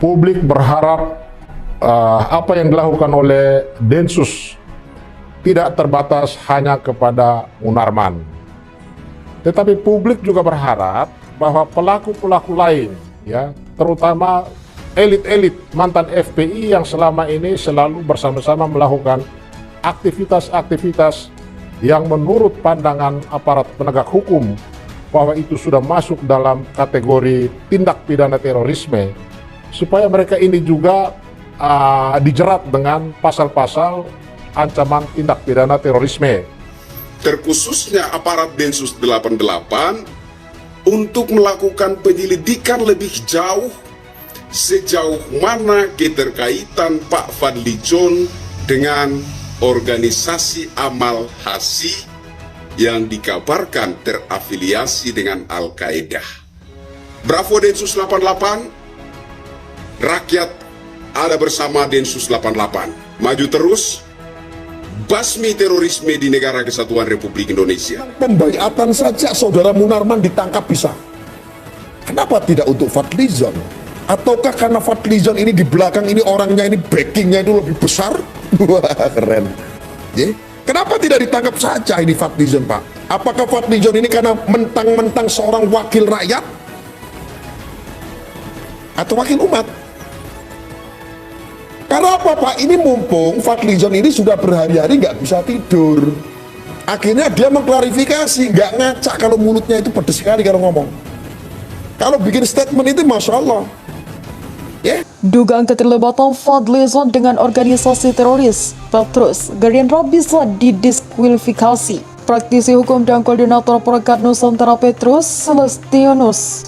publik berharap apa yang dilakukan oleh Densus tidak terbatas hanya kepada Munarman. Tetapi publik juga berharap bahwa pelaku-pelaku lain, ya, terutama elit-elit mantan FPI yang selama ini selalu bersama-sama melakukan aktivitas-aktivitas yang menurut pandangan aparat penegak hukum bahwa itu sudah masuk dalam kategori tindak pidana terorisme, supaya mereka ini juga dijerat dengan pasal-pasal ancaman tindak pidana terorisme. Terkhususnya aparat Densus 88 untuk melakukan penyelidikan lebih jauh sejauh mana keterkaitan Pak Fadly John dengan organisasi Amal Hasi yang dikabarkan terafiliasi dengan Al-Qaeda. Bravo Densus 88, rakyat ada bersama Densus 88. Maju terus, basmi terorisme di negara kesatuan Republik Indonesia. Pembaiatan saja saudara Munarman ditangkap bisa. Kenapa tidak untuk Fadly John? Ataukah karena Fadly John ini di belakang ini orangnya ini backingnya itu lebih besar? Wah, keren. Kenapa tidak ditangkap saja ini Fadly John, Pak? Apakah Fadly John ini karena mentang-mentang seorang wakil rakyat atau wakil umat? Karena apa, Pak? Ini mumpung Fadly John ini sudah berhari-hari nggak bisa tidur. Akhirnya dia mengklarifikasi, nggak ngacak kalau mulutnya itu pedes sekali kalau ngomong. Kalau bikin statement itu Masya Allah. Dugaan keterlibatan Fadly John dengan organisasi teroris Petrus Gerindra bisa didiskualifikasi. Praktisi hukum dan koordinator Perekat Nusantara Petrus Celestinus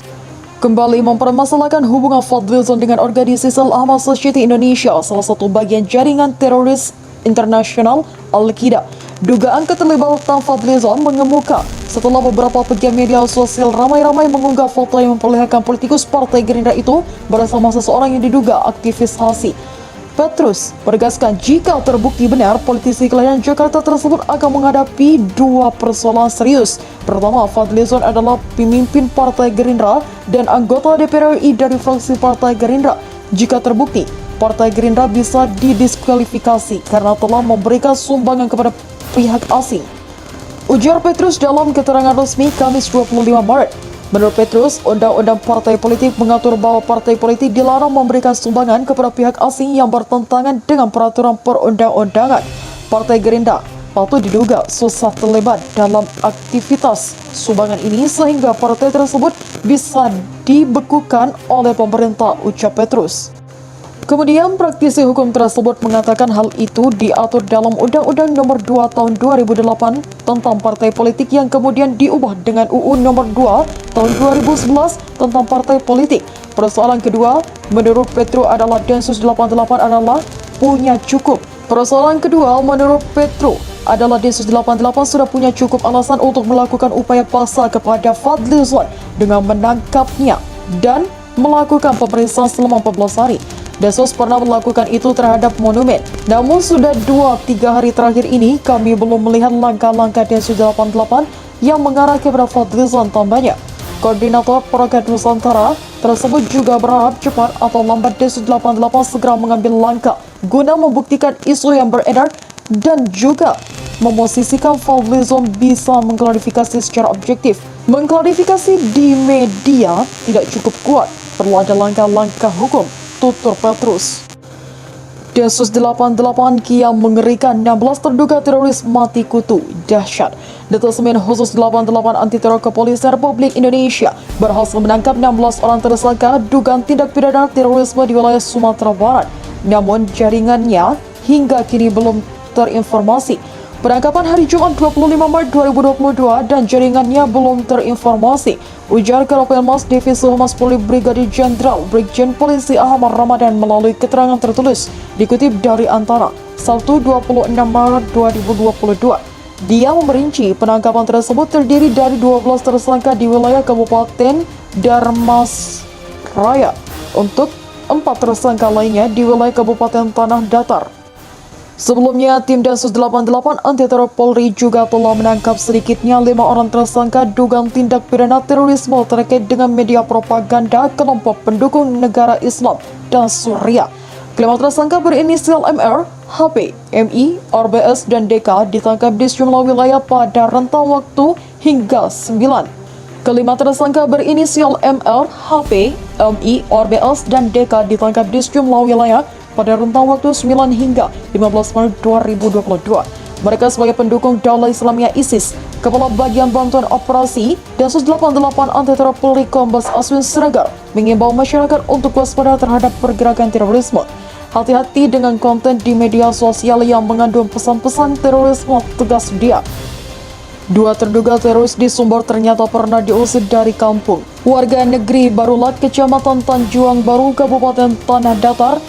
kembali mempermasalahkan hubungan Fadly John dengan organisasi Al-Amal Society Indonesia, salah satu bagian jaringan teroris internasional Al-Qaeda. Dugaan keterlibatan Fadly John mengemuka setelah beberapa pegiat media sosial ramai-ramai mengunggah foto yang memperlihatkan politikus Partai Gerindra itu bersama seseorang yang diduga aktivis HASI. Petrus menegaskan jika terbukti benar, politisi kelahiran Jakarta tersebut akan menghadapi dua persoalan serius. Pertama, Fadly John adalah pemimpin Partai Gerindra dan anggota DPR RI dari fraksi Partai Gerindra. Jika terbukti, Partai Gerindra bisa didiskualifikasi karena telah memberikan sumbangan kepada pihak asing. Ujar Petrus dalam keterangan resmi Kamis 25 Maret. Menurut Petrus, Undang-Undang Partai Politik mengatur bahwa partai politik dilarang memberikan sumbangan kepada pihak asing yang bertentangan dengan peraturan perundang-undangan. Partai Gerindra patut diduga susah terlibat dalam aktivitas sumbangan ini sehingga partai tersebut bisa dibekukan oleh pemerintah, ucap Petrus. Kemudian praktisi hukum tersebut mengatakan hal itu diatur dalam Undang-Undang Nomor 2 Tahun 2008 tentang partai politik yang kemudian diubah dengan UU Nomor 2 Tahun 2011 tentang partai politik. Persoalan kedua, menurut Petro adalah Densus 88 adalah punya cukup. Persoalan kedua, menurut Petro adalah Densus 88 sudah punya cukup alasan untuk melakukan upaya paksa kepada Fadly John dengan menangkapnya dan melakukan pemeriksaan selama 14 hari. Densus pernah melakukan itu terhadap monumen. Namun sudah 2-3 hari terakhir ini kami belum melihat langkah-langkah Densus 88 yang mengarah kepada Fadly John, tambahnya. Koordinator Perekat Nusantara tersebut juga berharap cepat atau lambat Densus 88 segera mengambil langkah guna membuktikan isu yang beredar dan juga memosisikan Fadly John bisa mengklarifikasi secara objektif. Mengklarifikasi di media tidak cukup kuat, perlu ada langkah-langkah hukum, tutur Petrus. Densus 88 kian mengerikan, 16 terduga teroris mati kutu, dahsyat. Detasemen Khusus 88 Anti Teror Kepolisian Republik Indonesia berhasil menangkap 16 orang tersangka dugaan tindak pidana terorisme di wilayah Sumatera Barat. Namun jaringannya hingga kini belum terinformasi. Penangkapan hari Jumat 25 Maret 2022 dan jaringannya belum terinformasi, ujar Karopenmas Divisi Humas Polri Brigadir Jenderal Brigjen Polisi Ahmad Ramadan melalui keterangan tertulis dikutip dari Antara Sabtu 26 Maret 2022. Dia memperinci penangkapan tersebut terdiri dari 12 tersangka di wilayah Kabupaten Darmas Raya untuk 4 tersangka lainnya di wilayah Kabupaten Tanah Datar. Sebelumnya, tim Densus 88 Anti Teror Polri juga telah menangkap sedikitnya 5 orang tersangka dugaan tindak pidana terorisme terkait dengan media propaganda kelompok pendukung negara Islam Polda Suria. Kelima tersangka berinisial MR, HP, MI, RBS, dan DK ditangkap di sejumlah wilayah pada rentang waktu hingga 9. Kelima tersangka berinisial MR, HP, MI, RBS, dan DK ditangkap di sejumlah wilayah pada rentang waktu 9 hingga 15 Maret 2022. Mereka sebagai pendukung Daulah Islamiyah ISIS. Kepala Bagian Bantuan Operasi Densus 88 Anti Teror Polri Kombes Aswin Sregar mengimbau masyarakat untuk waspada terhadap pergerakan terorisme. Hati-hati dengan konten di media sosial yang mengandung pesan-pesan terorisme, tegas dia. 2 terduga teroris di Sumber ternyata pernah diusir dari kampung. Warga negeri Barulat, Kecamatan Tanjuang Baru, Kabupaten Tanah Datar,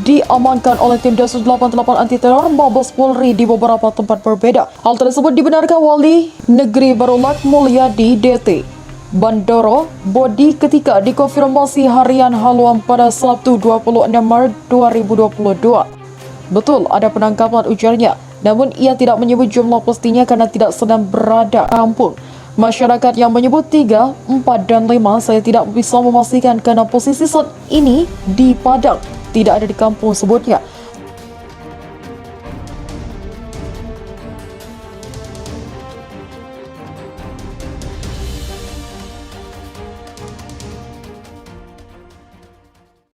diamankan oleh tim Densus 88 Anti Teror Mabes Polri di beberapa tempat berbeda. Hal tersebut dibenarkan Wali Negeri Barulat Mulyadi DT Bandoro Bodi ketika dikonfirmasi harian haluan pada Sabtu 26 Maret 2022. Betul ada penangkapan, ujarnya, namun ia tidak menyebut jumlah pastinya karena tidak sedang berada kampung. Masyarakat yang menyebut 3, 4, dan 5 saya tidak bisa memastikan karena posisi saat ini di Padang, tidak ada di kampung sebutnya.